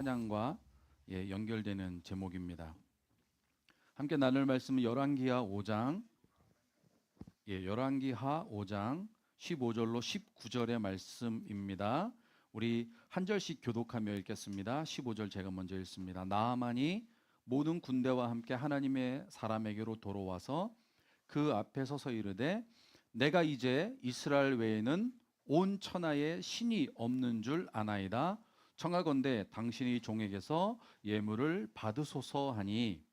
찬양과 연결되는 제목입니다. 함께 나눌 말씀은 열왕기하 5장, 열왕기하 5장 15절로 19절의 말씀입니다. 우리 한 절씩 교독하며 읽겠습니다. 15절 제가 먼저 읽습니다. 나아만이 모든 군대와 함께 하나님의 사람에게로 돌아와서 그 앞에 서서 이르되 내가 이제 이스라엘 외에는 온 천하에 신이 없는 줄 아나이다. 청하건대 당신이 종에게서 예물을 받으소서 하니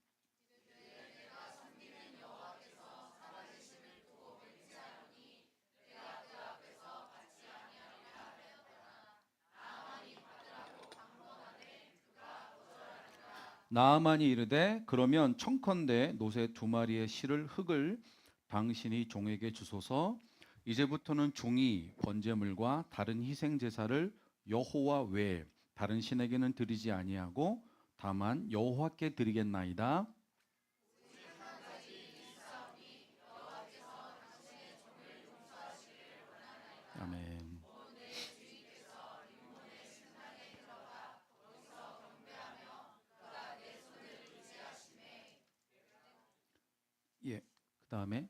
나아만이 이르되 그러면 청컨대 노새 2마리의 실을 흙을 당신이 종에게 주소서. 이제부터는 종이 번제물과 다른 희생 제사를 여호와 외에 다른 신에게는 드리지 아니하고 다만 여호와께 드리겠나이다. 아멘. 그다음에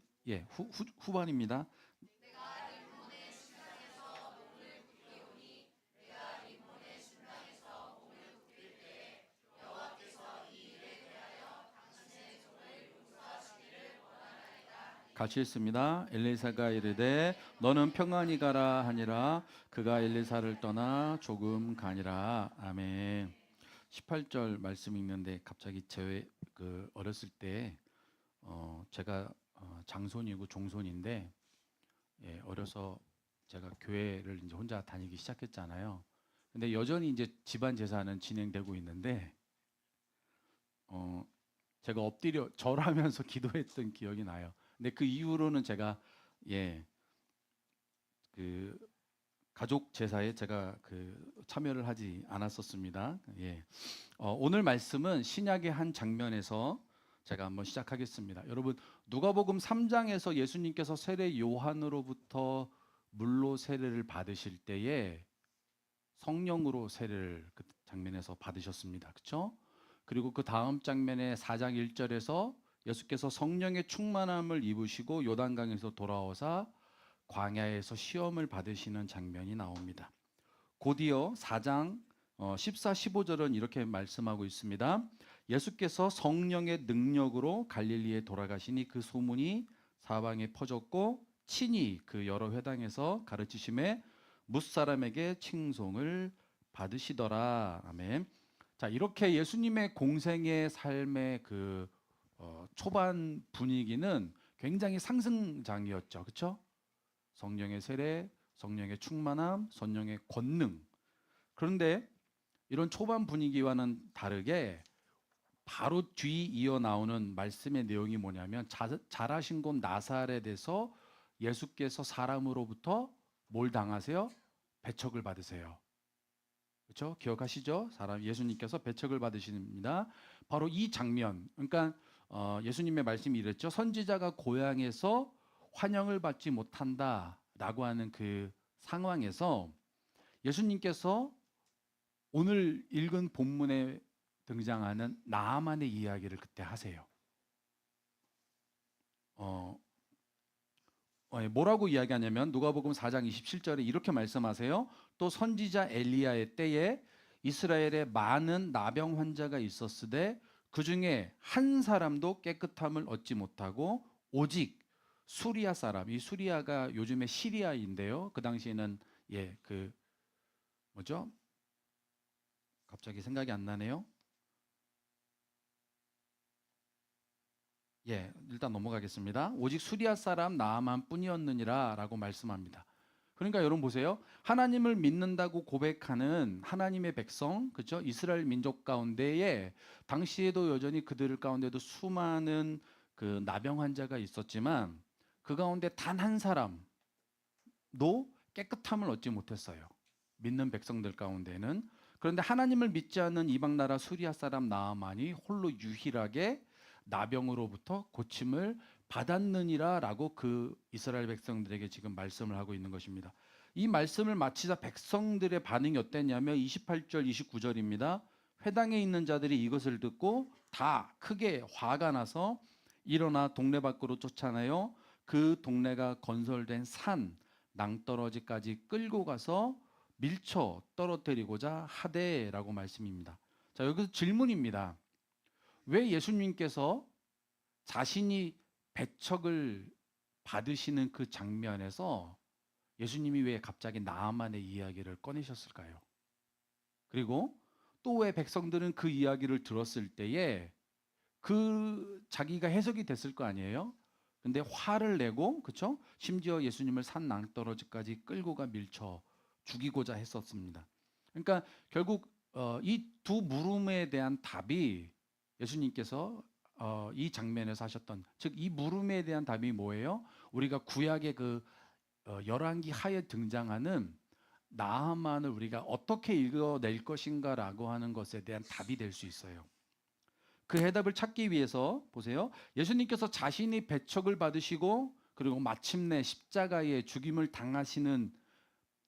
후반입니다. 같이 읽습니다. 엘리사가 이르되 너는 평안히 가라 하니라. 그가 엘리사를 떠나 조금 가니라. 아멘. 18절 말씀 읽는데 갑자기 어렸을 때 제가 장손이고 종손인데 어려서 제가 교회를 이제 혼자 다니기 시작했잖아요. 근데 여전히 이제 집안 제사는 진행되고 있는데 제가 엎드려 절하면서 기도했던 기억이 나요. 근데 그 이후로는 제가 그 가족 제사에 제가 참여를 하지 않았었습니다. 오늘 말씀은 신약의 한 장면에서 제가 한번 시작하겠습니다. 여러분 누가복음 3장에서 예수님께서 세례 요한으로부터 물로 세례를 받으실 때에 성령으로 세례를 그 장면에서 받으셨습니다. 그렇죠? 그리고 그 다음 장면에 4장 1절에서 예수께서 성령의 충만함을 입으시고 요단강에서 돌아오사 광야에서 시험을 받으시는 장면이 나옵니다. 곧이어 4장 14, 15절은 이렇게 말씀하고 있습니다. 예수께서 성령의 능력으로 갈릴리에 돌아가시니 그 소문이 사방에 퍼졌고 친히 그 여러 회당에서 가르치심에 뭇사람에게 칭송을 받으시더라. 아멘. 자, 이렇게 예수님의 공생의 삶의 초반 분위기는 굉장히 상승장이었죠. 그렇죠? 성령의 세례, 성령의 충만함, 성령의 권능. 그런데 이런 초반 분위기와는 다르게 바로 뒤 이어 나오는 말씀의 내용이 뭐냐면 자라신 곳 나사렛에서 예수께서 사람으로부터 뭘 당하세요? 배척을 받으세요. 그렇죠? 기억하시죠? 예수님께서 배척을 받으십니다. 바로 이 장면. 그러니까 예수님의 말씀이 이랬죠. 선지자가 고향에서 환영을 받지 못한다라고 하는 그 상황에서 예수님께서 오늘 읽은 본문에 등장하는 나아만의 이야기를 그때 하세요. 뭐라고 이야기하냐면 누가복음 4장 27절에 이렇게 말씀하세요. 또 선지자 엘리야의 때에 이스라엘에 많은 나병 환자가 있었으되 그 중에 한 사람도 깨끗함을 얻지 못하고 오직 수리아 사람, 이 수리아가 요즘에 시리아인데요. 그 당시에는 뭐죠? 갑자기 생각이 안 나네요. 일단 넘어가겠습니다. 오직 수리아 사람 나아만 뿐이었느니라 라고 말씀합니다. 그러니까 여러분 보세요. 하나님을 믿는다고 고백하는 하나님의 백성, 그렇죠? 이스라엘 민족 가운데에 당시에도 여전히 그들 가운데도 수많은 그 나병 환자가 있었지만 그 가운데 단 한 사람도 깨끗함을 얻지 못했어요. 믿는 백성들 가운데는. 그런데 하나님을 믿지 않는 이방 나라 수리아 사람 나아만이 홀로 유일하게 나병으로부터 고침을 받았느니라라고 그 이스라엘 백성들에게 지금 말씀을 하고 있는 것입니다. 이 말씀을 마치자 백성들의 반응이 어땠냐면 28절, 29절입니다. 회당에 있는 자들이 이것을 듣고 다 크게 화가 나서 일어나 동네 밖으로 쫓아내요. 그 동네가 건설된 산 낭떠러지까지 끌고 가서 밀쳐 떨어뜨리고자 하되라고 말씀입니다. 자, 여기서 질문입니다. 왜 예수님께서 자신이 배척을 받으시는 그 장면에서 예수님이 왜 갑자기 나아만의 이야기를 꺼내셨을까요? 그리고 또 왜 백성들은 그 이야기를 들었을 때에 그 자기가 해석이 됐을 거 아니에요? 근데 화를 내고, 그쵸? 심지어 예수님을 산 낭떠러지까지 끌고 가 밀쳐 죽이고자 했었습니다. 그러니까 결국 이 두 물음에 대한 답이 예수님께서 이 장면에서 하셨던, 즉 이 물음에 대한 답이 뭐예요? 우리가 구약의 그 열왕기 하에 등장하는 나아만을 우리가 어떻게 읽어낼 것인가라고 하는 것에 대한 답이 될 수 있어요. 그 해답을 찾기 위해서 보세요. 예수님께서 자신이 배척을 받으시고 그리고 마침내 십자가에 죽임을 당하시는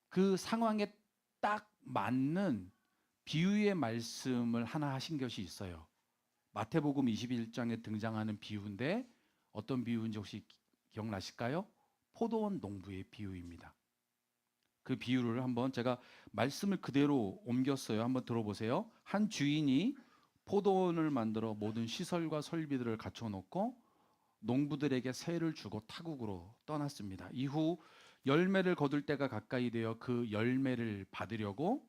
그 상황에 딱 맞는 비유의 말씀을 하나 하신 것이 있어요. 마태복음 21장에 등장하는 비유인데 어떤 비유인지 혹시 기억나실까요? 포도원 농부의 비유입니다. 그 비유를 한번 제가 말씀을 그대로 옮겼어요. 한번 들어보세요. 한 주인이 포도원을 만들어 모든 시설과 설비들을 갖춰놓고 농부들에게 세를 주고 타국으로 떠났습니다. 이후 열매를 거둘 때가 가까이 되어 그 열매를 받으려고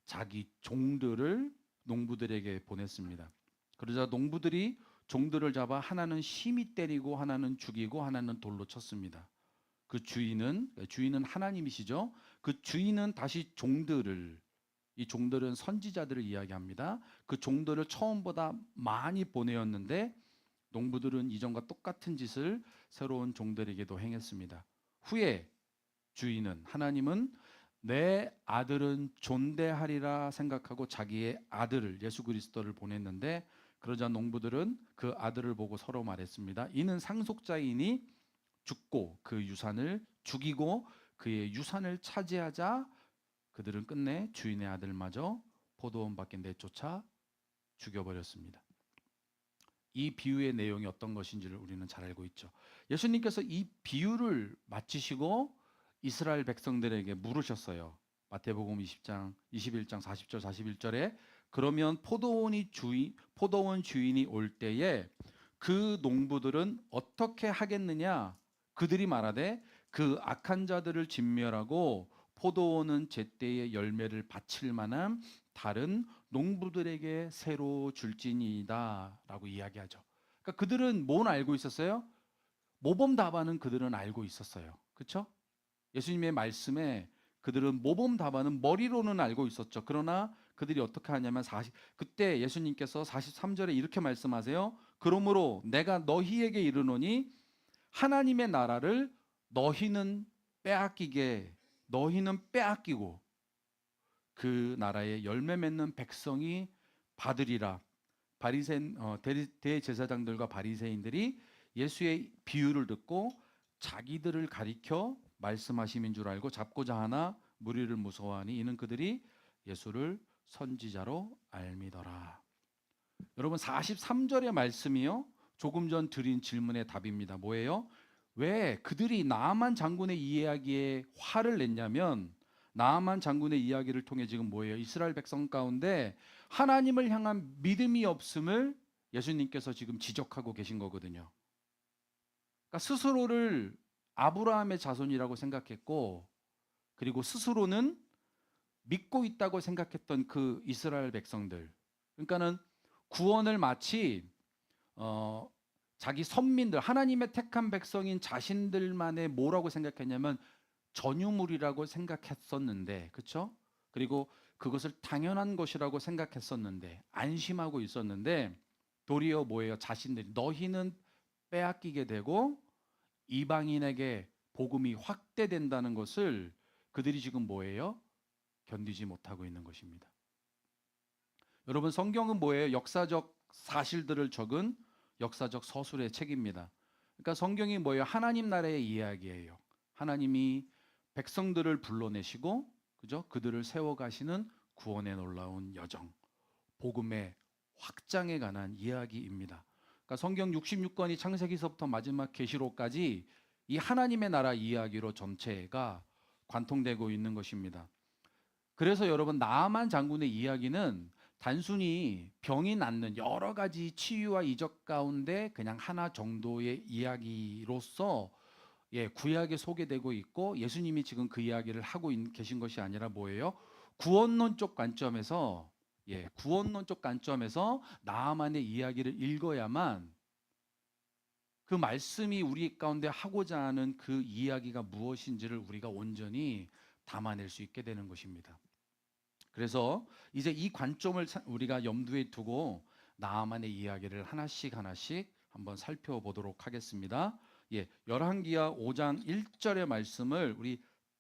자기 종들을 농부들에게 보냈습니다. 그러자 농부들이 종들을 잡아 하나는 심히 때리고 하나는 죽이고 하나는 돌로 쳤습니다. 그 주인은 하나님이시죠. 그 주인은 다시 종들을, 이 종들은 선지자들을 이야기합니다. 그 종들을 처음보다 많이 보내었는데 농부들은 이전과 똑같은 짓을 새로운 종들에게도 행했습니다. 후에 하나님은 내 아들은 존대하리라 생각하고 자기의 아들을 예수 그리스도를 보냈는데 그러자 농부들은 그 아들을 보고 서로 말했습니다. 이는 상속자이니 죽고 그 유산을 죽이고 그의 유산을 차지하자 그들은 끝내 주인의 아들마저 포도원 밖에 내쫓아 죽여버렸습니다. 이 비유의 내용이 어떤 것인지를 우리는 잘 알고 있죠. 예수님께서 이 비유를 마치시고 이스라엘 백성들에게 물으셨어요. 마태복음 20장, 21장 40절 41절에 그러면 포도원 주인이 올 때에 그 농부들은 어떻게 하겠느냐? 그들이 말하되 그 악한 자들을 진멸하고 포도원은 제때에 열매를 바칠 만한 다른 농부들에게 새로 줄지니이다라고 이야기하죠. 그러니까 그들은 뭘 알고 있었어요? 모범답안은 그들은 알고 있었어요. 그렇죠? 예수님의 말씀에 그들은 모범답안은 머리로는 알고 있었죠. 그러나 그들이 어떻게 하냐면 그때 예수님께서 43절에 이렇게 말씀하세요. 그러므로 내가 너희에게 이르노니 하나님의 나라를 너희는 빼앗기고 그 나라에 열매 맺는 백성이 받으리라. 대제사장들과 바리새인들이 예수의 비유를 듣고 자기들을 가리켜 말씀하심인 줄 알고 잡고자 하나 무리를 무서워하니 이는 그들이 예수를 선지자로 알미더라. 여러분 43절의 말씀이요. 조금 전 드린 질문의 답입니다. 뭐예요? 왜 그들이 나아만 장군의 이야기에 화를 냈냐면 나아만 장군의 이야기를 통해 지금 뭐예요? 이스라엘 백성 가운데 하나님을 향한 믿음이 없음을 예수님께서 지금 지적하고 계신 거거든요. 그러니까 스스로를 아브라함의 자손이라고 생각했고 그리고 스스로는 믿고 있다고 생각했던 그 이스라엘 백성들. 그러니까는 구원을 마치 자기 선민들, 하나님의 택한 백성인 자신들만의 뭐라고 생각했냐면 전유물이라고 생각했었는데, 그렇죠? 그리고 그것을 당연한 것이라고 생각했었는데, 안심하고 있었는데, 도리어 뭐예요? 자신들이 너희는 빼앗기게 되고 이방인에게 복음이 확대된다는 것을 그들이 지금 뭐예요? 견디지 못하고 있는 것입니다. 여러분 성경은 뭐예요? 역사적 사실들을 적은 역사적 서술의 책입니다. 그러니까 성경이 뭐예요? 하나님 나라의 이야기예요. 하나님이 백성들을 불러내시고 그죠? 그들을 세워가시는 구원의 놀라운 여정. 복음의 확장에 관한 이야기입니다. 그러니까 성경 66권이 창세기서부터 마지막 계시록까지 이 하나님의 나라 이야기로 전체가 관통되고 있는 것입니다. 그래서 여러분, 나아만 장군의 이야기는 단순히 병이 낫는 여러 가지 치유와 이적 가운데 그냥 하나 정도의 이야기로서 구약에 소개되고 있고, 예수님이 지금 그 이야기를 하고 계신 것이 아니라 뭐예요? 구원론적 관점에서 구원론적 관점에서 나아만의 이야기를 읽어야만 그 말씀이 우리 가운데 하고자 하는 그 이야기가 무엇인지를 우리가 온전히 담아낼 수 있게 되는 것입니다. 그래서 이제 이 관점을 우리가 염두에 두고 나아만의 이야기를 하나씩 한번 살펴보도록 하겠습니다. 열왕기하 5장 1절의 말씀을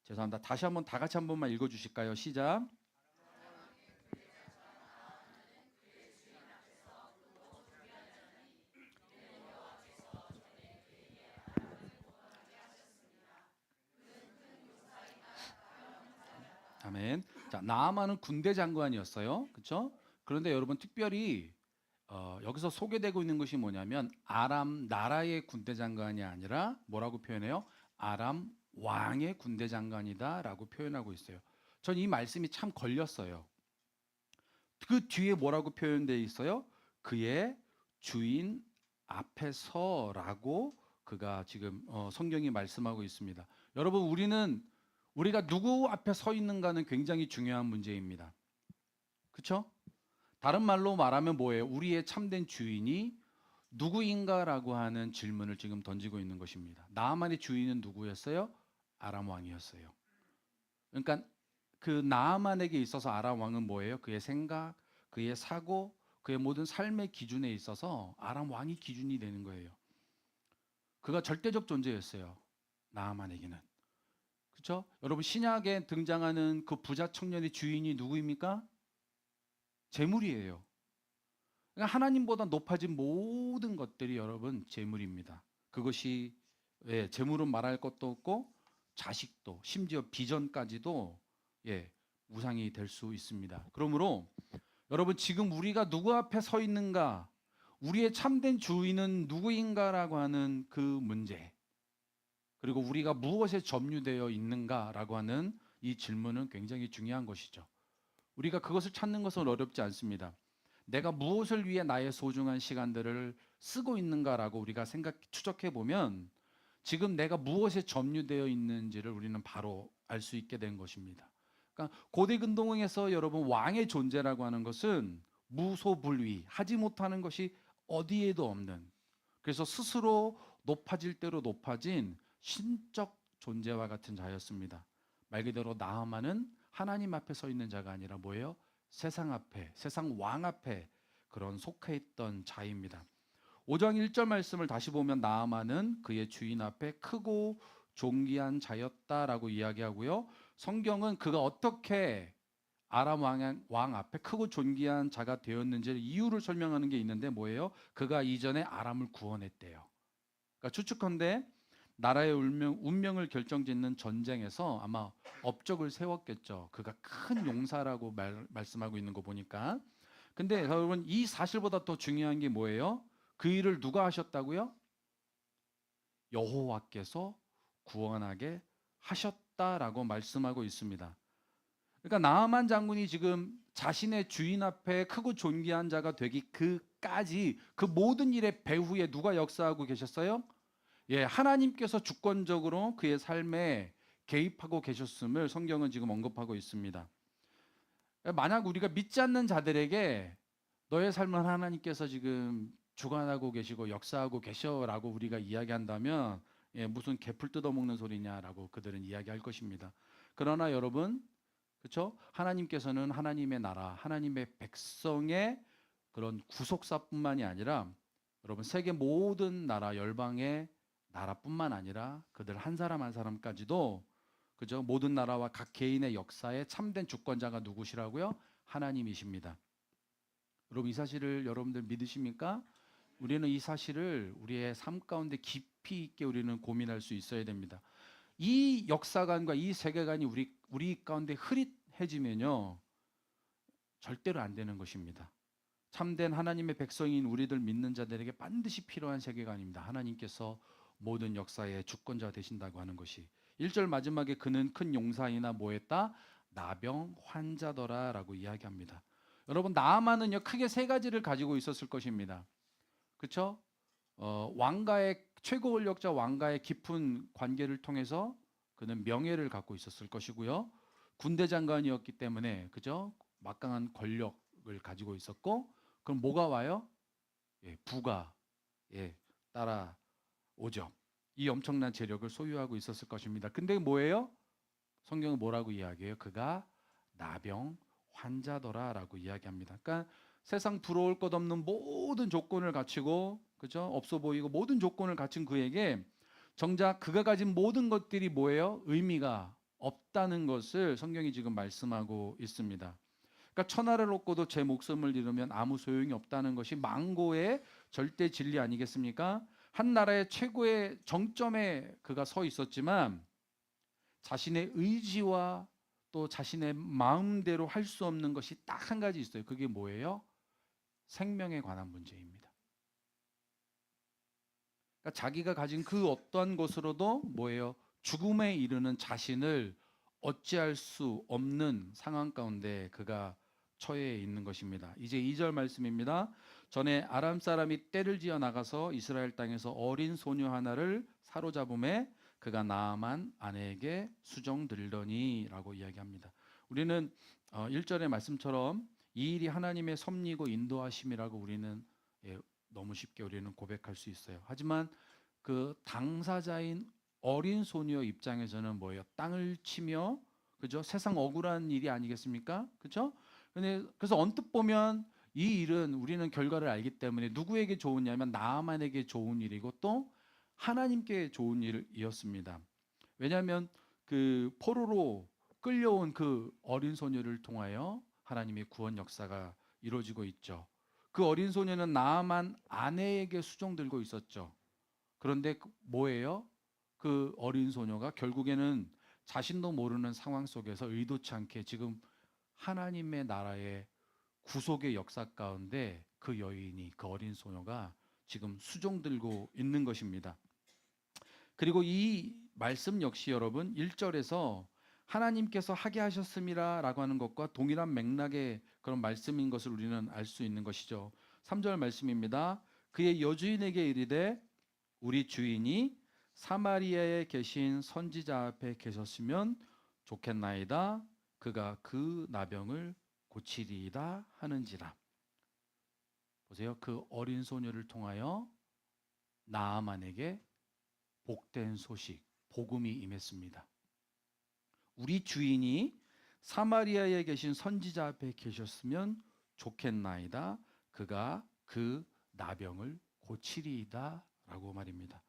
죄송합니다. 다시 한번 다 같이 한 번만 읽어 주실까요? 시작. 아멘. 자, 나아만은 군대 장관이었어요. 그렇죠? 그런데 여러분, 특별히 여기서 소개되고 있는 것이 뭐냐면 아람 나라의 군대 장관이 아니라 뭐라고 표현해요? 아람 왕의 군대 장관이다라고 표현하고 있어요. 전 이 말씀이 참 걸렸어요. 그 뒤에 뭐라고 표현되어 있어요? 그의 주인 앞에서라고 그가 지금 성경이 말씀하고 있습니다. 여러분, 우리가 누구 앞에 서 있는가는 굉장히 중요한 문제입니다. 그렇죠? 다른 말로 말하면 뭐예요? 우리의 참된 주인이 누구인가라고 하는 질문을 지금 던지고 있는 것입니다. 나아만의 주인은 누구였어요? 아람 왕이었어요. 그러니까 그 나아만에게 있어서 아람 왕은 뭐예요? 그의 생각, 그의 사고, 그의 모든 삶의 기준에 있어서 아람 왕이 기준이 되는 거예요. 그가 절대적 존재였어요. 나아만에게는. 그렇죠? 여러분, 신약에 등장하는 그 부자 청년의 주인이 누구입니까? 재물이에요. 그러니까 하나님보다 높아진 모든 것들이 여러분 재물입니다. 그것이 재물은 말할 것도 없고 자식도 심지어 비전까지도 우상이 될 수 있습니다. 그러므로 여러분, 지금 우리가 누구 앞에 서 있는가, 우리의 참된 주인은 누구인가라고 하는 그 문제, 그리고 우리가 무엇에 점유되어 있는가라고 하는 이 질문은 굉장히 중요한 것이죠. 우리가 그것을 찾는 것은 어렵지 않습니다. 내가 무엇을 위해 나의 소중한 시간들을 쓰고 있는가라고 우리가 추적해 보면 지금 내가 무엇에 점유되어 있는지를 우리는 바로 알 수 있게 된 것입니다. 그러니까 고대 근동에서 여러분, 왕의 존재라고 하는 것은 무소불위, 하지 못하는 것이 어디에도 없는, 그래서 스스로 높아질 대로 높아진 신적 존재와 같은 자였습니다. 말 그대로 나아만은 하나님 앞에 서 있는 자가 아니라 뭐예요? 세상 앞에, 세상 왕 앞에 그런 속해 있던 자입니다. 5장 1절 말씀을 다시 보면 나아만은 그의 주인 앞에 크고 존귀한 자였다라고 이야기하고요. 성경은 그가 어떻게 아람 왕 앞에 크고 존귀한 자가 되었는지 이유를 설명하는 게 있는데 뭐예요? 그가 이전에 아람을 구원했대요. 그러니까 추측컨대 나라의 운명을 결정짓는 전쟁에서 아마 업적을 세웠겠죠. 그가 큰 용사라고 말씀하고 있는 거 보니까. 근데 여러분, 이 사실보다 더 중요한 게 뭐예요? 그 일을 누가 하셨다고요? 여호와께서 구원하게 하셨다라고 말씀하고 있습니다. 그러니까 나아만 장군이 지금 자신의 주인 앞에 크고 존귀한 자가 되기까지 그 모든 일의 배후에 누가 역사하고 계셨어요? 하나님께서 주권적으로 그의 삶에 개입하고 계셨음을 성경은 지금 언급하고 있습니다. 만약 우리가 믿지 않는 자들에게 너의 삶은 하나님께서 지금 주관하고 계시고 역사하고 계셔라고 우리가 이야기한다면 무슨 개풀 뜯어먹는 소리냐라고 그들은 이야기할 것입니다. 그러나 여러분, 그렇죠? 하나님께서는 하나님의 나라, 하나님의 백성의 그런 구속사뿐만이 아니라 여러분, 세계 모든 나라 열방의 나라뿐만 아니라 그들 한 사람 한 사람까지도, 그죠? 모든 나라와 각 개인의 역사에 참된 주권자가 누구시라고요? 하나님이십니다. 여러분, 이 사실을 여러분들 믿으십니까? 우리는 이 사실을 우리의 삶 가운데 깊이 있게 우리는 고민할 수 있어야 됩니다. 이 역사관과 이 세계관이 우리 가운데 흐릿해지면요, 절대로 안 되는 것입니다. 참된 하나님의 백성인 우리들 믿는 자들에게 반드시 필요한 세계관입니다. 하나님께서 모든 역사의 주권자 되신다고 하는 것이. 1절 마지막에 그는 큰 용사이나 뭐했다? 나병 환자더라라고 이야기합니다. 여러분 나아만은요 크게 세 가지를 가지고 있었을 것입니다. 그렇죠? 왕가의 최고 권력자 왕가의 깊은 관계를 통해서 그는 명예를 갖고 있었을 것이고요. 군대 장관이었기 때문에 그죠? 막강한 권력을 가지고 있었고, 그럼 뭐가 와요? 예, 부가 예, 따라오죠. 이 엄청난 재력을 소유하고 있었을 것입니다. 근데 뭐예요? 성경은 뭐라고 이야기해요? 그가 나병 환자더라라고 이야기합니다. 그러니까 세상 부러울 것 없는 모든 조건을 갖추고 그죠? 없어 보이고 모든 조건을 갖춘 그에게 정작 그가 가진 모든 것들이 뭐예요? 의미가 없다는 것을 성경이 지금 말씀하고 있습니다. 그러니까 천하를 얻고도 제 목숨을 잃으면 아무 소용이 없다는 것이 망고의 절대 진리 아니겠습니까? 한 나라의 최고의 정점에 그가 서 있었지만 자신의 의지와 또 자신의 마음대로 할 수 없는 것이 딱 한 가지 있어요. 그게 뭐예요? 생명에 관한 문제입니다. 그러니까 자기가 가진 그 어떠한 것으로도 뭐예요? 죽음에 이르는 자신을 어찌할 수 없는 상황 가운데 그가 처해 있는 것입니다. 이제 2절 말씀입니다. 전에 아람 사람이 떼를 지어 나가서 이스라엘 땅에서 어린 소녀 하나를 사로잡음에 그가 나아만 아내에게 수종 들더니라고 이야기합니다. 우리는 1절의 말씀처럼 이 일이 하나님의 섭리고 인도하심이라고 우리는 너무 쉽게 우리는 고백할 수 있어요. 하지만 그 당사자인 어린 소녀 입장에서는 뭐예요? 땅을 치며 그죠? 세상 억울한 일이 아니겠습니까? 그죠? 근데 그래서 언뜻 보면 이 일은 우리는 결과를 알기 때문에 누구에게 좋은 일이냐면 나아만에게 좋은 일이고 또 하나님께 좋은 일이었습니다. 왜냐하면 그 포로로 끌려온 그 어린 소녀를 통하여 하나님의 구원 역사가 이루어지고 있죠. 그 어린 소녀는 나아만 아내에게 수종 들고 있었죠. 그런데 뭐예요? 그 어린 소녀가 결국에는 자신도 모르는 상황 속에서 의도치 않게 지금 하나님의 나라의 구속의 역사 가운데 그 여인이 그 어린 소녀가 지금 수종 들고 있는 것입니다. 그리고 이 말씀 역시 여러분 1절에서 하나님께서 하게 하셨음이라라고 하는 것과 동일한 맥락의 그런 말씀인 것을 우리는 알 수 있는 것이죠. 3절 말씀입니다. 그의 여주인에게 이르되 우리 주인이 사마리아에 계신 선지자 앞에 계셨으면 좋겠나이다. 그가 그 나병을 고치리이다 하는지라. 보세요. 그 어린 소녀를 통하여 나아만에게 복된 소식, 복음이 임했습니다. 우리 주인이 사마리아에 계신 선지자 앞에 계셨으면 좋겠나이다. 그가 그 나병을 고치리이다 라고 말입니다.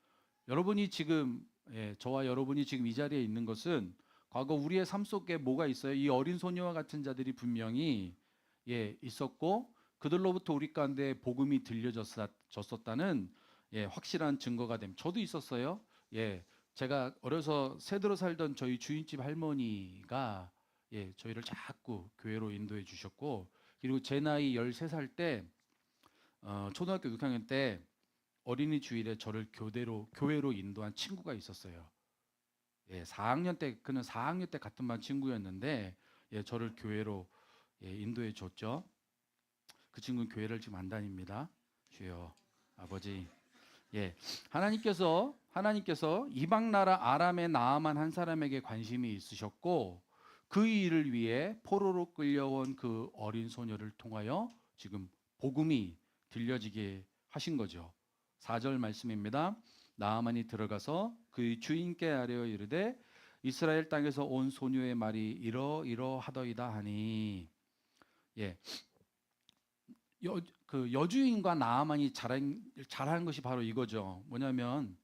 여러분이 지금 저와 여러분이 지금 이 자리에 있는 것은 과거 우리의 삶 속에 뭐가 있어요? 이 어린 소녀와 같은 자들이 분명히 있었고 그들로부터 우리 가운데 복음이 들려졌었다는 확실한 증거가 됩니다. 저도 있었어요. 제가 어려서 새들어 살던 저희 주인집 할머니가 저희를 자꾸 교회로 인도해 주셨고, 그리고 제 나이 13살 때 초등학교 6학년 때 어린이 주일에 저를 교회로 인도한 친구가 있었어요. 4학년 때 그는 4학년 때 같은 반 친구였는데 저를 교회로 인도해 줬죠. 그 친구는 교회를 지금 안 다닙니다. 주여 아버지. 하나님께서 이방 나라 아람의 나아만 한 사람에게 관심이 있으셨고 그 일을 위해 포로로 끌려온 그 어린 소녀를 통하여 지금 복음이 들려지게 하신 거죠. 4절 말씀입니다. 나아만이 들어가서 그 주인께 아뢰어 이르되 이스라엘 땅에서 온 소녀의 말이 이러하더이다 하니. 그 여주인과 나아만이 잘한 것이 바로 이거죠. 뭐냐면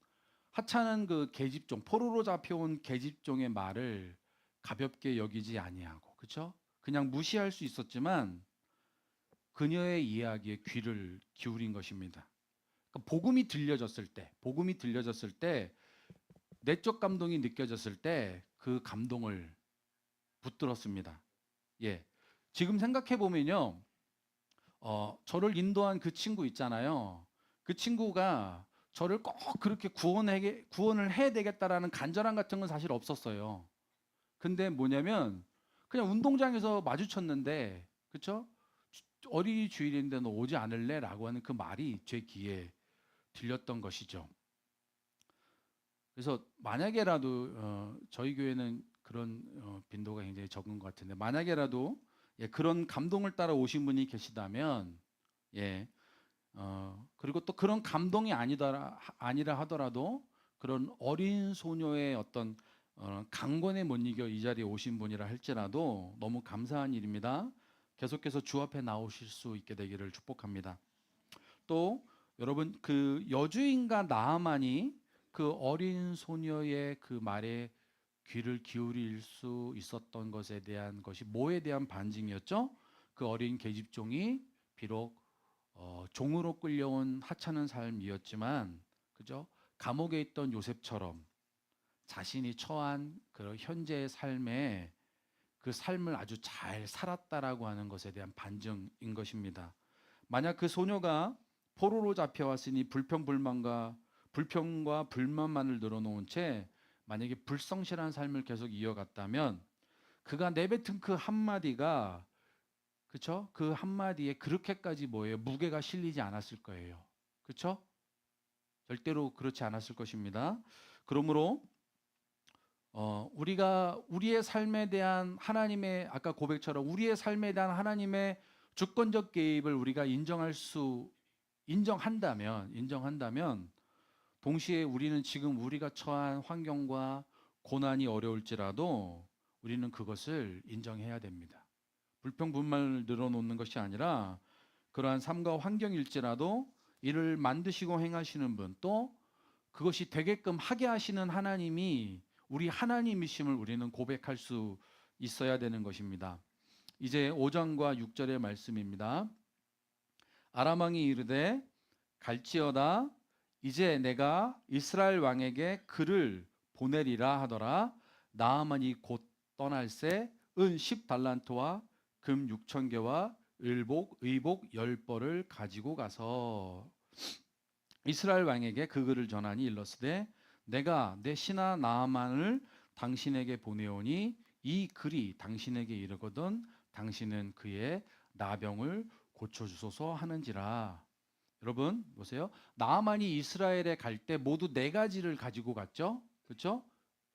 하찮은 그 계집종, 포로로 잡혀온 계집종의 말을 가볍게 여기지 아니하고, 그렇죠? 그냥 무시할 수 있었지만 그녀의 이야기에 귀를 기울인 것입니다. 그러니까 복음이 들려졌을 때 내적 감동이 느껴졌을 때 그 감동을 붙들었습니다. 지금 생각해 보면요, 저를 인도한 그 친구 있잖아요. 그 친구가 저를 꼭 그렇게 구원을 해야 되겠다라는 간절함 같은 건 사실 없었어요. 근데 뭐냐면 그냥 운동장에서 마주쳤는데, 그쵸? 어린이 주일인데 너 오지 않을래? 라고 하는 그 말이 제 귀에 들렸던 것이죠. 그래서 만약에라도 저희 교회는 그런 빈도가 굉장히 적은 것 같은데, 만약에라도 예, 그런 감동을 따라 오신 분이 계시다면, 예, 그리고 또 그런 감동이 아니라 하더라도 그런 어린 소녀의 어떤 강권에 못 이겨 이 자리에 오신 분이라 할지라도 너무 감사한 일입니다. 계속해서 주 앞에 나오실 수 있게 되기를 축복합니다. 또 여러분, 그 여주인과 나아만이 그 어린 소녀의 그 말에 귀를 기울일 수 있었던 것에 대한 것이 뭐에 대한 반증이었죠? 그 어린 계집종이 비록 종으로 끌려온 하찮은 삶이었지만, 그죠? 감옥에 있던 요셉처럼 자신이 처한 그 현재의 삶에 그 삶을 아주 잘 살았다라고 하는 것에 대한 반증인 것입니다. 만약 그 소녀가 포로로 잡혀왔으니 불평과 불만만을 늘어놓은 채 만약에 불성실한 삶을 계속 이어갔다면, 그가 내뱉은 그 한마디가, 그쵸? 그 한마디에 그렇게까지 뭐예요? 무게가 실리지 않았을 거예요. 그쵸? 절대로 그렇지 않았을 것입니다. 그러므로 우리가 우리의 삶에 대한 하나님의, 아까 고백처럼 우리의 삶에 대한 하나님의 주권적 개입을 우리가 인정한다면 동시에 우리는 지금 우리가 처한 환경과 고난이 어려울지라도 우리는 그것을 인정해야 됩니다. 불평불만을 늘어놓는 것이 아니라 그러한 삶과 환경일지라도 이를 만드시고 행하시는 분, 또 그것이 되게끔 하게 하시는 하나님이 우리 하나님이심을 우리는 고백할 수 있어야 되는 것입니다. 이제 5장과 6절의 말씀입니다. 아람 왕이 이르되 갈지어다, 이제 내가 이스라엘 왕에게 그를 보내리라 하더라. 나아만이 곧 떠날새 은 10달란트와 금 6,000개와 의복 10벌을 가지고 가서 이스라엘 왕에게 그 글을 전하니 일렀으되, 내가 내 신하 나아만을 당신에게 보내오니 이 글이 당신에게 이르거든 당신은 그의 나병을 고쳐주소서 하는지라. 여러분 보세요. 나아만이 이스라엘에 갈 때 모두 네 가지를 가지고 갔죠. 그렇죠?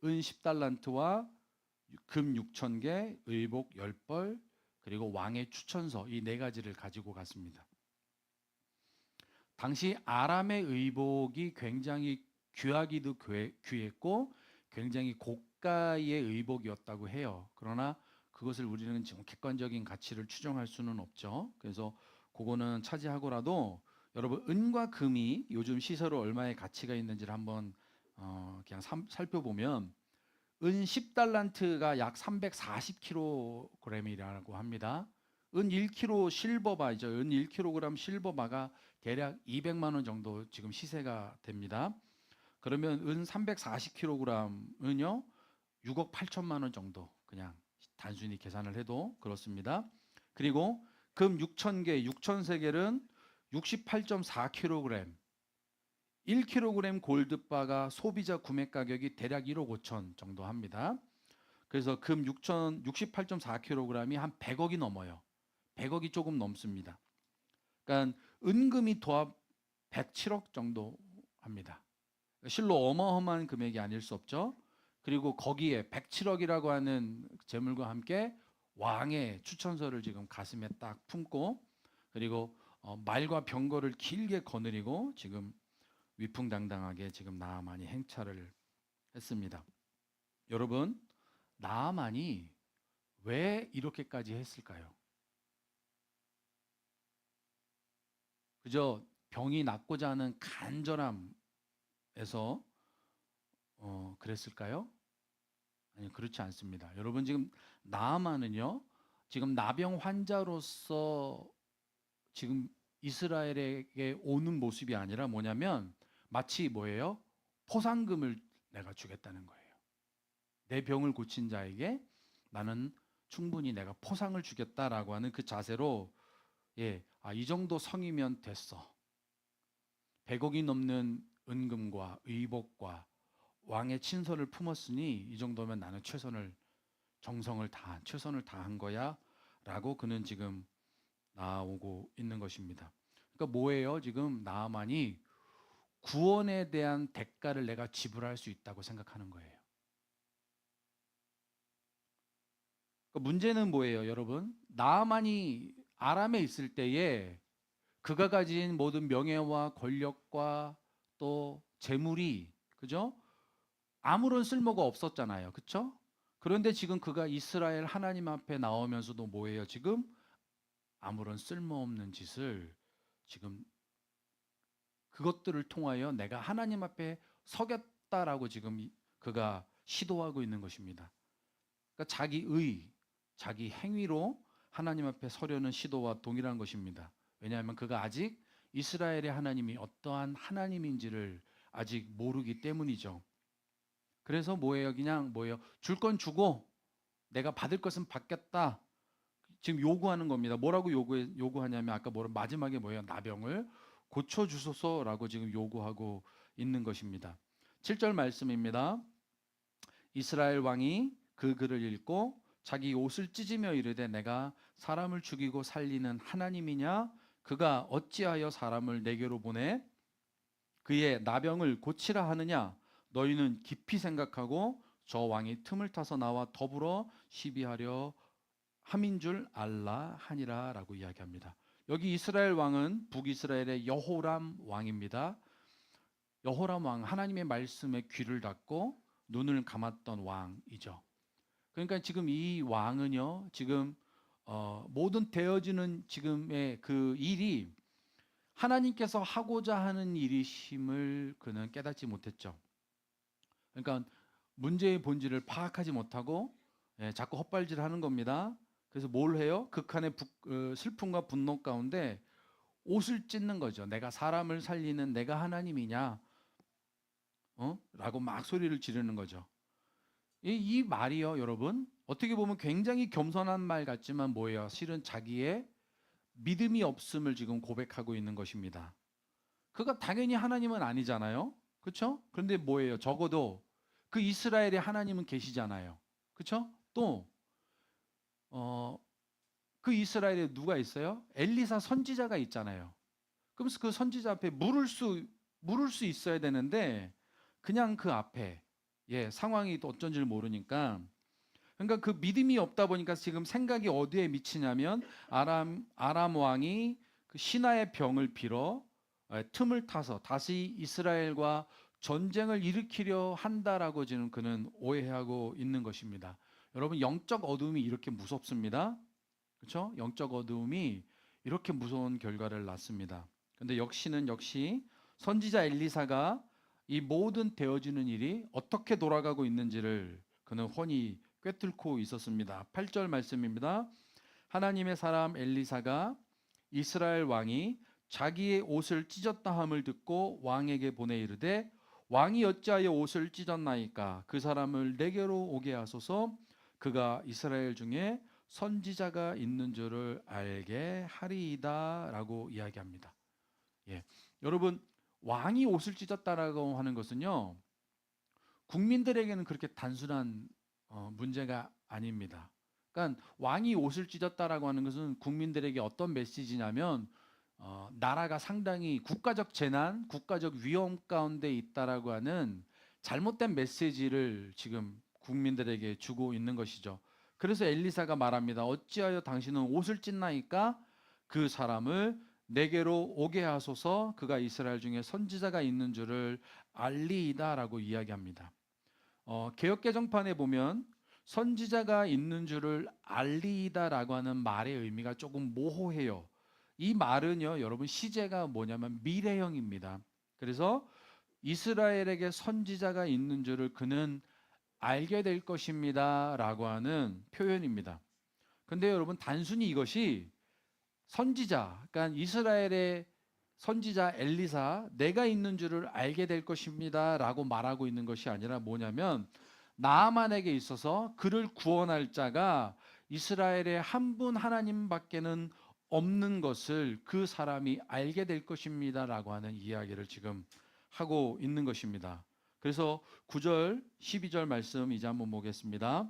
은 10달란트와 금 6,000개, 의복 10벌, 그리고 왕의 추천서, 이 네 가지를 가지고 갔습니다. 당시 아람의 의복이 굉장히 귀하기도 귀했고 굉장히 고가의 의복이었다고 해요. 그러나 그것을 우리는 지금 객관적인 가치를 추정할 수는 없죠. 그래서 그거는 차지하고라도 여러분, 은과 금이 요즘 시세로 얼마의 가치가 있는지를 한번 그냥 살펴보면 은 10달란트가 약 340kg이라고 합니다. 은 1kg 실버바이죠. 은 1kg 실버바가 대략 200만 원 정도 지금 시세가 됩니다. 그러면 은 340kg은요 6억 8천만 원 정도, 그냥 단순히 계산을 해도 그렇습니다. 그리고 금 6,000개, 6,000세겔은 68.4kg, 1kg 골드바가 소비자 구매 가격이 대략 1억 5천 정도 합니다. 그래서 금 68.4kg이 한 100억이 넘어요. 100억이 조금 넘습니다. 그러니까 은금이 도합 107억 정도 합니다. 실로 어마어마한 금액이 아닐 수 없죠. 그리고 거기에 107억이라고 하는 재물과 함께 왕의 추천서를 지금 가슴에 딱 품고, 그리고 말과 병거를 길게 거느리고 지금 위풍당당하게 지금 나아만이 행차를 했습니다. 여러분, 나아만이 왜 이렇게까지 했을까요? 그저 병이 낫고자 하는 간절함에서 그랬을까요? 아니, 그렇지 않습니다. 여러분, 지금 나아만은요, 지금 나병 환자로서 지금 이스라엘에게 오는 모습이 아니라 뭐냐면 마치 뭐예요? 포상금을 내가 주겠다는 거예요. 내 병을 고친 자에게 나는 충분히 내가 포상을 주겠다라고 하는 그 자세로, 예, 이 정도 성이면 됐어. 100억이 넘는 은금과 의복과 왕의 친서를 품었으니 이 정도면 나는 정성을 다한, 최선을 다한 거야 라고 그는 지금 나오고 있는 것입니다. 그러니까 뭐예요? 지금 나아만이 구원에 대한 대가를 내가 지불할 수 있다고 생각하는 거예요. 그러니까 문제는 뭐예요, 여러분? 나아만이 아람에 있을 때에 그가 가진 모든 명예와 권력과 또 재물이, 그죠? 아무런 쓸모가 없었잖아요. 그쵸? 그런데 지금 그가 이스라엘 하나님 앞에 나오면서도 뭐예요? 지금 아무런 쓸모없는 짓을 지금 그것들을 통하여 내가 하나님 앞에 서겠다라고 지금 그가 시도하고 있는 것입니다. 그러니까 자기 행위로 하나님 앞에 서려는 시도와 동일한 것입니다. 왜냐하면 그가 아직 이스라엘의 하나님이 어떠한 하나님인지를 아직 모르기 때문이죠. 그래서 뭐예요? 그냥 뭐예요? 줄 건 주고 내가 받을 것은 받겠다. 지금 요구하는 겁니다. 뭐라고 요구하냐면 아까 마지막에 뭐예요? 나병을 고쳐주소서라고 지금 요구하고 있는 것입니다. 7절 말씀입니다. 이스라엘 왕이 그 글을 읽고 자기 옷을 찢으며 이르되 내가 사람을 죽이고 살리는 하나님이냐? 그가 어찌하여 사람을 내게로 보내 그의 나병을 고치라 하느냐? 너희는 깊이 생각하고 저 왕이 틈을 타서 나와 더불어 시비하려 함인 줄 알라 하니라 라고 이야기합니다. 여기 이스라엘 왕은 북이스라엘의 여호람 왕입니다. 여호람 왕, 하나님의 말씀에 귀를 닫고 눈을 감았던 왕이죠. 그러니까 지금 이 왕은요, 지금 모든 되어지는 지금의 그 일이 하나님께서 하고자 하는 일이심을 그는 깨닫지 못했죠. 그러니까 문제의 본질을 파악하지 못하고 자꾸 헛발질하는 겁니다. 그래서 뭘 해요? 극한의 슬픔과 분노 가운데 옷을 찢는 거죠. 내가 사람을 살리는 내가 하나님이냐? 라고 막 소리를 지르는 거죠. 이 말이요, 여러분, 어떻게 보면 굉장히 겸손한 말 같지만 뭐예요? 실은 자기의 믿음이 없음을 지금 고백하고 있는 것입니다. 그가 당연히 하나님은 아니잖아요. 그렇죠? 그런데 뭐예요? 적어도 그 이스라엘의 하나님은 계시잖아요. 그렇죠? 또 그 이스라엘에 누가 있어요? 엘리사 선지자가 있잖아요. 그러면서 그 선지자 앞에 물을 수 있어야 되는데 그냥 그 앞에 상황이 또 어쩐지를 모르니까 그러니까 그 믿음이 없다 보니까 지금 생각이 어디에 미치냐면 아람 왕이 그 신하의 병을 빌어 틈을 타서 다시 이스라엘과 전쟁을 일으키려 한다라고 지금 그는 오해하고 있는 것입니다. 여러분, 영적 어둠이 이렇게 무섭습니다. 그렇죠? 영적 어둠이 이렇게 무서운 결과를 낳습니다. 근데 역시 선지자 엘리사가 이 모든 되어지는 일이 어떻게 돌아가고 있는지를 그는 훤히 꿰뚫고 있었습니다. 8절 말씀입니다. 하나님의 사람 엘리사가 이스라엘 왕이 자기의 옷을 찢었다 함을 듣고 왕에게 보내 이르되 왕이 어찌하여 옷을 찢었나이까? 그 사람을 내게로 오게 하소서. 그가 이스라엘 중에 선지자가 있는 줄을 알게 하리이다 라고 이야기합니다. 여러분, 왕이 옷을 찢었다라고 하는 것은요, 국민들에게는 그렇게 단순한 문제가 아닙니다. 그러니까 왕이 옷을 찢었다라고 하는 것은 국민들에게 어떤 메시지냐면 나라가 상당히 국가적 재난, 국가적 위험 가운데 있다라고 하는 잘못된 메시지를 지금 국민들에게 주고 있는 것이죠. 그래서 엘리사가 말합니다. 어찌하여 당신은 옷을 찢나이까? 그 사람을 내게로 오게 하소서. 그가 이스라엘 중에 선지자가 있는 줄을 알리이다라고 이야기합니다. 개역 개정판에 보면 선지자가 있는 줄을 알리이다라고 하는 말의 의미가 조금 모호해요. 이 말은요, 여러분, 시제가 뭐냐면 미래형입니다. 그래서 이스라엘에게 선지자가 있는 줄을 그는 알게 될 것입니다 라고 하는 표현입니다. 근데 여러분, 단순히 이것이 선지자, 그러니까 이스라엘의 선지자 엘리사, 내가 있는 줄을 알게 될 것입니다 라고 말하고 있는 것이 아니라 뭐냐면 나아만에게 있어서 그를 구원할 자가 이스라엘의 한 분 하나님밖에는 없는 것을 그 사람이 알게 될 것입니다라고 하는 이야기를 지금 하고 있는 것입니다. 그래서 9절, 12절 말씀 이제 한번 보겠습니다.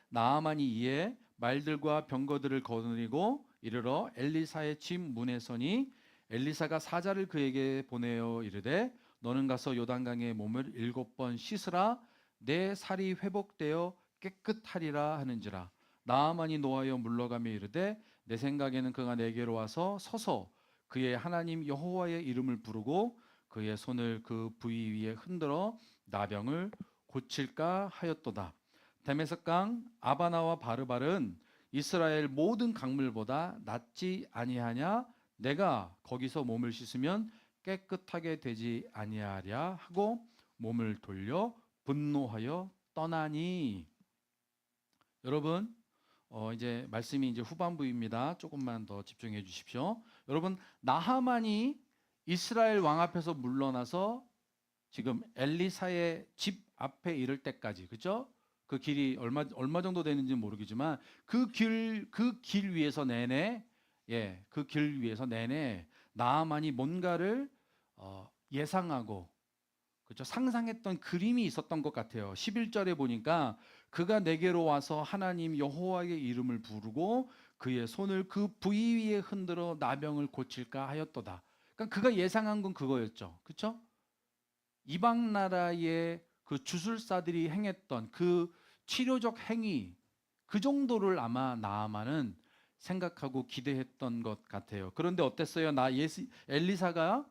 나아만이 이에 말들과 병거들을 거느리고 이르러 엘리사의 집 문에 서니 엘리사가 사자를 그에게 보내어 이르되 너는 가서 요단강에 몸을 7번 씻으라 내 살이 회복되어 깨끗하리라 하는지라. 나아만이 노하여 물러가며 이르되 내 생각에는 그가 내게로 와서 서서 그의 하나님 여호와의 이름을 부르고 그의 손을 그 부위 위에 흔들어 나병을 고칠까 하였도다. 데메섹강 아바나와 바르발은 이스라엘 모든 강물보다 낫지 아니하냐? 내가 거기서 몸을 씻으면 깨끗하게 되지 아니하랴 하고 몸을 돌려 분노하여 떠나니. 여러분, 이제 말씀이 이제 후반부입니다. 조금만 더 집중해 주십시오. 여러분, 나하만이 이스라엘 왕 앞에서 물러나서 지금 엘리사의 집 앞에 이를 때까지, 그죠? 그 길이 얼마 정도 되는지 모르겠지만 그 길 위에서 내내, 그 길 위에서 내내 나아만이 뭔가를 예상하고, 그렇죠? 상상했던 그림이 있었던 것 같아요. 11절에 보니까 그가 내게로 와서 하나님 여호와의 이름을 부르고 그의 손을 그 부위 위에 흔들어 나병을 고칠까 하였도다. 그러니까 그가 예상한 건 그거였죠. 그렇죠? 이방 나라의 그 주술사들이 행했던 그 치료적 행위, 그 정도를 아마 나아만은 생각하고 기대했던 것 같아요. 그런데 어땠어요? 엘리사가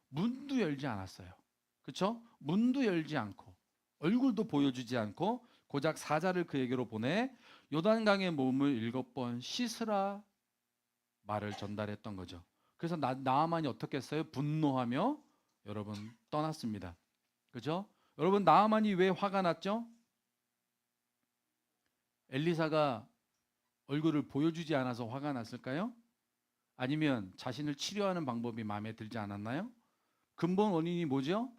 문도 열지 않았어요. 그렇죠? 문도 열지 않고 얼굴도 보여주지 않고 고작 사자를 그에게로 보내 요단강의 몸을 7번 씻으라 말을 전달했던 거죠. 그래서 나아만이 어떻게 했어요? 분노하며 여러분 떠났습니다. 그죠? 여러분, 나아만이 왜 화가 났죠? 엘리사가 얼굴을 보여주지 않아서 화가 났을까요? 아니면 자신을 치료하는 방법이 마음에 들지 않았나요? 근본 원인이 뭐죠?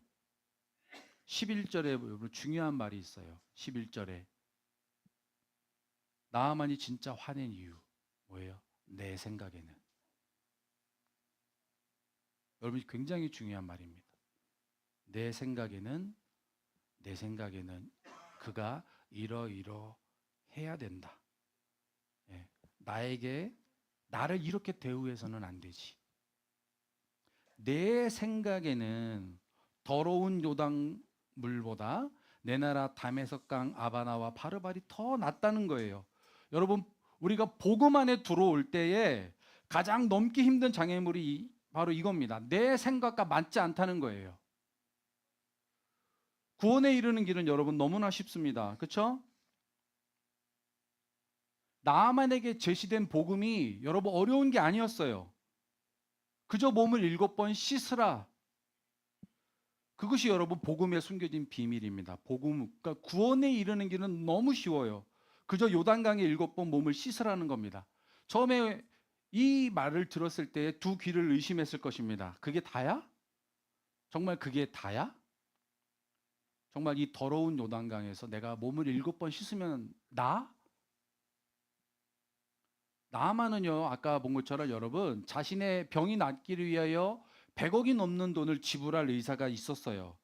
11절에 여러분 중요한 말이 있어요. 11절에 나아만이 진짜 화낸 이유 뭐예요? 내 생각에는. 여러분, 굉장히 중요한 말입니다. 내 생각에는 그가 이러이러해야 된다. 나를 이렇게 대우해서는 안 되지. 내 생각에는 더러운 요단 물보다 내 나라 다메섹강 아바나와 바르발이 더 낫다는 거예요. 여러분, 우리가 복음 안에 들어올 때에 가장 넘기 힘든 장애물이 바로 이겁니다. 내 생각과 맞지 않다는 거예요. 구원에 이르는 길은 여러분 너무나 쉽습니다. 그렇죠? 나아만에게 제시된 복음이 여러분 어려운 게 아니었어요. 그저 몸을 7번 씻으라. 그것이 여러분 복음에 숨겨진 비밀입니다. 복음, 그러니까 구원에 이르는 길은 너무 쉬워요. 그저 요단강에 7번 몸을 씻으라는 겁니다. 처음에 이 말을 들었을 때 두 귀를 의심했을 것입니다. 그게 다야? 정말 그게 다야? 정말 이 더러운 요단강에서 내가 몸을 7번 씻으면 나아만은요, 아까 본 것처럼 여러분 자신의 병이 낫기를 위하여 100억이 넘는 돈을 지불할 의사가 있었어요.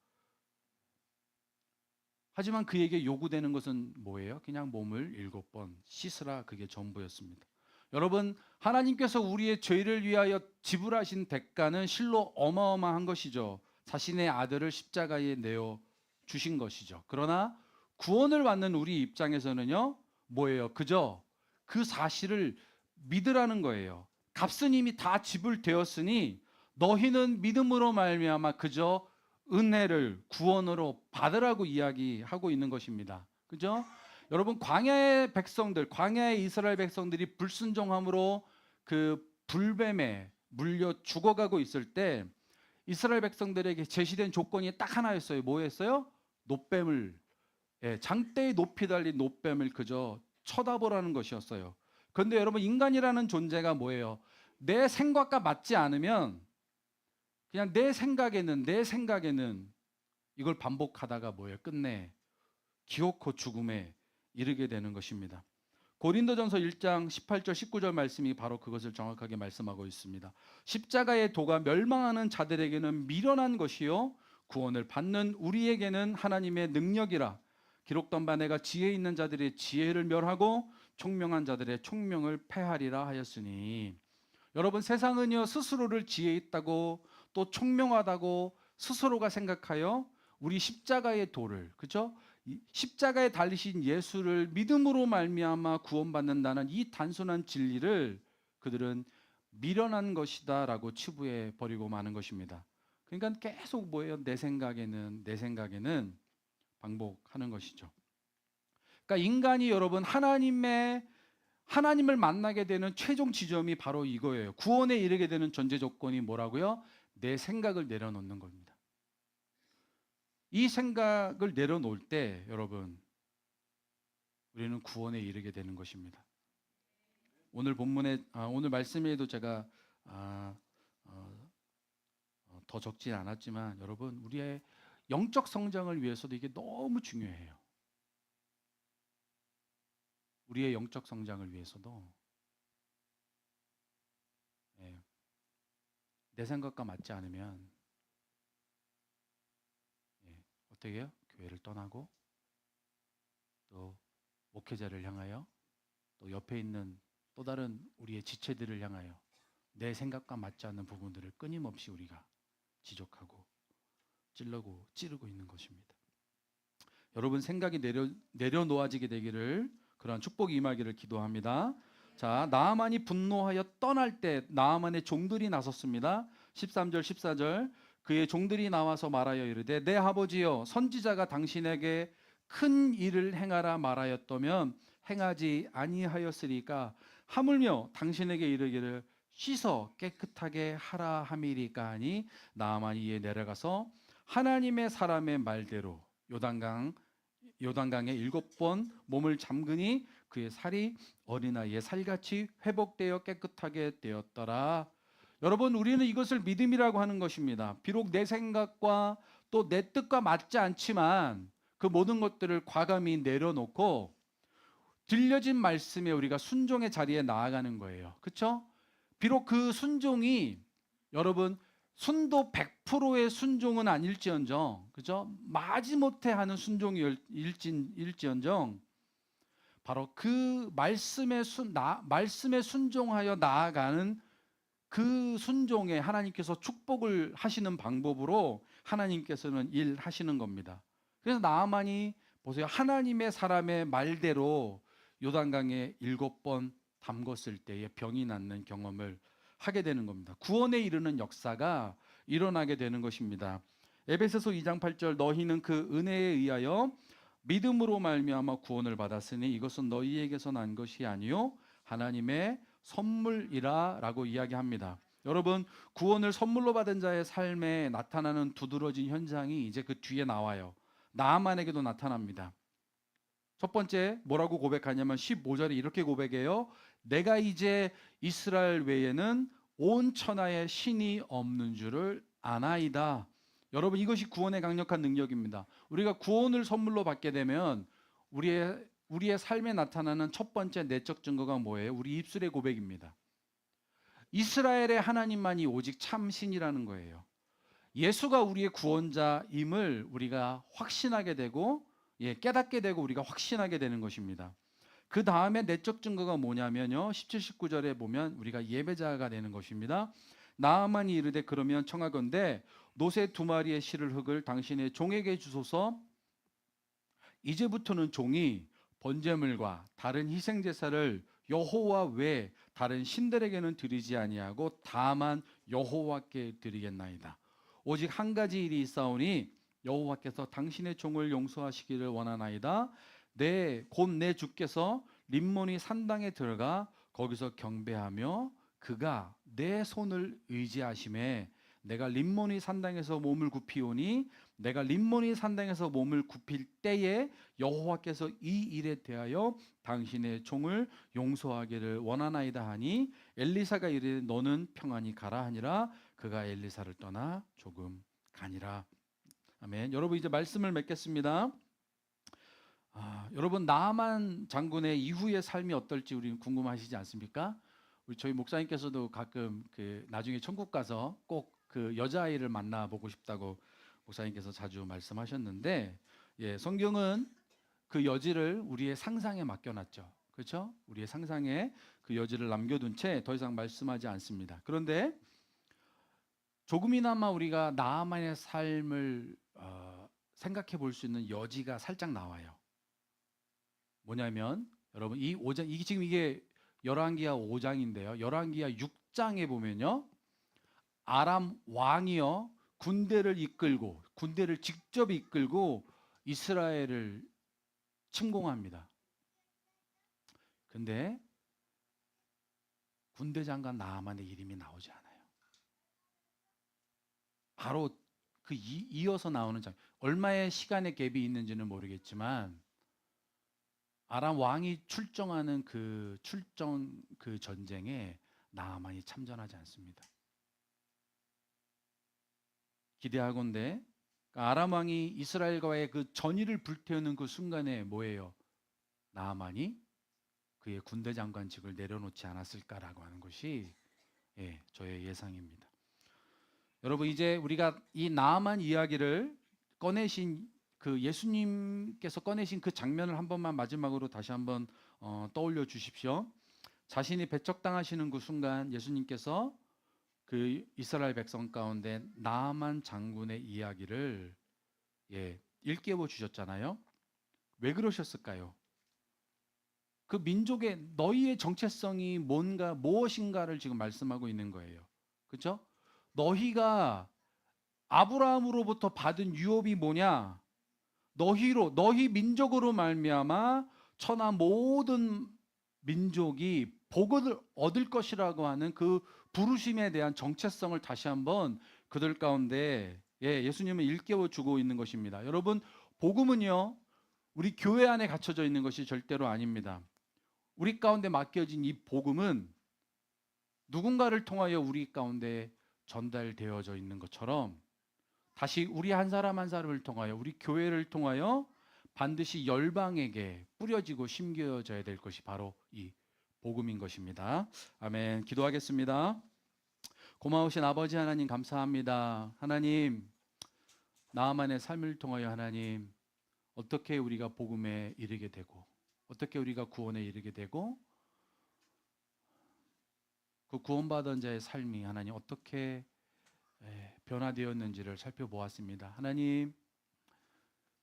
하지만 그에게 요구되는 것은 뭐예요? 그냥 몸을 7번 씻으라. 그게 전부였습니다. 여러분, 하나님께서 우리의 죄를 위하여 지불하신 대가는 실로 어마어마한 것이죠. 자신의 아들을 십자가에 내어 주신 것이죠. 그러나 구원을 받는 우리 입장에서는요, 뭐예요? 그저 그 사실을 믿으라는 거예요. 값은 이미 다 지불되었으니 너희는 믿음으로 말미암아 그저 은혜를 구원으로 받으라고 이야기하고 있는 것입니다. 그죠? 여러분, 광야의 백성들, 광야의 이스라엘 백성들이 불순종함으로 그 불뱀에 물려 죽어가고 있을 때 이스라엘 백성들에게 제시된 조건이 딱 하나였어요. 뭐였어요? 놋뱀을, 장대에 높이 달린 놋뱀을 그저 쳐다보라는 것이었어요. 그런데 여러분, 인간이라는 존재가 뭐예요? 내 생각과 맞지 않으면 그냥 내 생각에는 이걸 반복하다가 뭐예요? 끝내 기어코 죽음에 이르게 되는 것입니다. 고린도전서 1장 18절 19절 말씀이 바로 그것을 정확하게 말씀하고 있습니다. 십자가의 도가 멸망하는 자들에게는 미련한 것이요 구원을 받는 우리에게는 하나님의 능력이라. 기록된 바 내가 지혜 있는 자들의 지혜를 멸하고 총명한 자들의 총명을 패하리라 하였으니. 여러분, 세상은요 스스로를 지혜 있다고 또 총명하다고 스스로가 생각하여 우리 십자가의 도를, 그죠? 십자가에 달리신 예수를 믿음으로 말미암아 구원받는다는 이 단순한 진리를 그들은 미련한 것이다라고 치부해 버리고 마는 것입니다. 그러니까 계속 뭐예요? 내 생각에는 반복하는 것이죠. 그러니까 인간이 여러분 하나님을 만나게 되는 최종 지점이 바로 이거예요. 구원에 이르게 되는 전제 조건이 뭐라고요? 내 생각을 내려놓는 겁니다. 이 생각을 내려놓을 때 여러분 우리는 구원에 이르게 되는 것입니다. 오늘 오늘 말씀에도 제가 더 적진 않았지만 여러분 우리의 영적 성장을 위해서도 이게 너무 중요해요. 우리의 영적 성장을 위해서도 내 생각과 맞지 않으면 어떻게 해요? 교회를 떠나고 또 목회자를 향하여 또 옆에 있는 또 다른 우리의 지체들을 향하여 내 생각과 맞지 않는 부분들을 끊임없이 우리가 지적하고 찌르고 있는 것입니다. 여러분 생각이 내려놓아지게 되기를, 그러한 축복이 임하기를 기도합니다. 자, 나아만이 분노하여 떠날 때 나아만의 종들이 나섰습니다. 13절 14절 그의 종들이 나와서 말하여 이르되 내 아버지여 선지자가 당신에게 큰 일을 행하라 말하였다면 행하지 아니하였으리까 하물며 당신에게 이르기를 씻어 깨끗하게 하라 함이리까 하니 나아만이 이에 내려가서 하나님의 사람의 말대로 요단강에 7번 몸을 잠그니 그의 살이 어린아이의 살같이 회복되어 깨끗하게 되었더라. 여러분 우리는 이것을 믿음이라고 하는 것입니다. 비록 내 생각과 또 내 뜻과 맞지 않지만 그 모든 것들을 과감히 내려놓고 들려진 말씀에 우리가 순종의 자리에 나아가는 거예요. 그렇죠? 비록 그 순종이 여러분 순도 100%의 순종은 아닐지언정, 그죠? 마지못해 하는 순종일지언정 바로 그 말씀에 순종하여 나아가는 그 순종에 하나님께서 축복을 하시는 방법으로 하나님께서는 일하시는 겁니다. 그래서 나아만이 보세요. 하나님의 사람의 말대로 요단강에 7번 담궜을 때에 병이 낫는 경험을 하게 되는 겁니다. 구원에 이르는 역사가 일어나게 되는 것입니다. 에베소서 2장 8절 너희는 그 은혜에 의하여 믿음으로 말미암아 구원을 받았으니 이것은 너희에게서 난 것이 아니요 하나님의 선물이라 라고 이야기합니다. 여러분 구원을 선물로 받은 자의 삶에 나타나는 두드러진 현상이 이제 그 뒤에 나와요. 나아만에게도 나타납니다. 첫 번째 뭐라고 고백하냐면 15절에 이렇게 고백해요. 내가 이제 이스라엘 외에는 온 천하에 신이 없는 줄을 아나이다. 여러분 이것이 구원의 강력한 능력입니다. 우리가 구원을 선물로 받게 되면 우리의 삶에 나타나는 첫 번째 내적 증거가 뭐예요? 우리 입술의 고백입니다. 이스라엘의 하나님만이 오직 참 신이라는 거예요. 예수가 우리의 구원자임을 우리가 확신하게 되고 깨닫게 되고 우리가 확신하게 되는 것입니다. 그 다음에 내적 증거가 뭐냐면요 17, 19절에 보면 우리가 예배자가 되는 것입니다. 나아만이 이르되 그러면 청하건대 노새 2마리의 실을 흙을 당신의 종에게 주소서. 이제부터는 종이 번제물과 다른 희생제사를 여호와 외 다른 신들에게는 드리지 아니하고 다만 여호와께 드리겠나이다. 오직 한 가지 일이 있사오니 여호와께서 당신의 종을 용서하시기를 원하나이다. 곧 내 주께서 림모니 산당에 들어가 거기서 경배하며 그가 내 손을 의지하심에 내가 림모니 산당에서 몸을 굽히오니 내가 림모니 산당에서 몸을 굽힐 때에 여호와께서 이 일에 대하여 당신의 종을 용서하기를 원하나이다 하니 엘리사가 이르되 너는 평안히 가라 하니라. 그가 엘리사를 떠나 조금 가니라. 아멘. 여러분 이제 말씀을 맺겠습니다. 여러분 나아만 장군의 이후의 삶이 어떨지 우리 궁금하시지 않습니까? 우리 저희 목사님께서도 가끔 그 나중에 천국 가서 꼭 그 여자아이를 만나보고 싶다고 목사님께서 자주 말씀하셨는데, 예, 성경은 그 여지를 우리의 상상에 맡겨놨죠. 그렇죠? 우리의 상상에 그 여지를 남겨둔 채 더 이상 말씀하지 않습니다. 그런데 조금이나마 우리가 나아만의 삶을 생각해 볼 수 있는 여지가 살짝 나와요. 뭐냐면 여러분 이 5장 이게 열왕기하 5장인데요. 열왕기하 6장에 보면요. 아람 왕이요. 군대를 직접 이끌고 이스라엘을 침공합니다. 근데 군대 장관 나아만의 이름이 나오지 않아요. 바로 그 이어서 나오는 장. 얼마의 시간의 갭이 있는지는 모르겠지만 아람 왕이 출정하는 그 전쟁에 나아만이 참전하지 않습니다. 기대하건대 아람 왕이 이스라엘과의 그 전의를 불태우는 그 순간에 뭐예요? 나아만이 그의 군대 장관직을 내려놓지 않았을까라고 하는 것이 저의 예상입니다. 여러분 이제 우리가 이 나아만 이야기를 꺼내신 그 예수님께서 꺼내신 그 장면을 한 번만 마지막으로 다시 한번 떠올려 주십시오. 자신이 배척당하시는 그 순간 예수님께서 그 이스라엘 백성 가운데 나아만 장군의 이야기를 일깨워 주셨잖아요. 왜 그러셨을까요? 그 민족의 너희의 정체성이 무엇인가를 지금 말씀하고 있는 거예요. 그렇죠? 너희가 아브라함으로부터 받은 유업이 뭐냐? 너희 민족으로 말미암아 천하 모든 민족이 복을 얻을 것이라고 하는 그 부르심에 대한 정체성을 다시 한번 그들 가운데 예수님은 일깨워 주고 있는 것입니다. 여러분 복음은요 우리 교회 안에 갇혀져 있는 것이 절대로 아닙니다. 우리 가운데 맡겨진 이 복음은 누군가를 통하여 우리 가운데 전달되어져 있는 것처럼 다시 우리 한 사람 한 사람을 통하여 우리 교회를 통하여 반드시 열방에게 뿌려지고 심겨져야 될 것이 바로 이 복음인 것입니다. 아멘. 기도하겠습니다. 고마우신 아버지 하나님 감사합니다. 하나님 나아만의 삶을 통하여 하나님 어떻게 우리가 복음에 이르게 되고 어떻게 우리가 구원에 이르게 되고 그 구원받은 자의 삶이 하나님 어떻게 변화되었는지를 살펴보았습니다. 하나님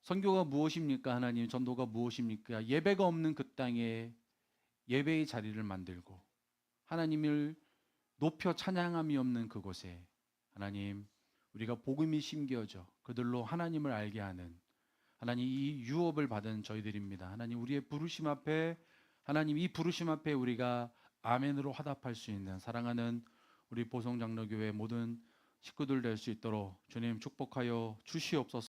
선교가 무엇입니까? 하나님 전도가 무엇입니까? 예배가 없는 그 땅에 예배의 자리를 만들고 하나님을 높여 찬양함이 없는 그곳에 하나님 우리가 복음이 심겨져 그들로 하나님을 알게 하는 하나님 이 유업을 받은 저희들입니다. 하나님 우리의 부르심 앞에 하나님 이 부르심 앞에 우리가 아멘으로 화답할 수 있는 사랑하는 우리 보성장로교회 모든 식구들 될 수 있도록 주님 축복하여 주시옵소서.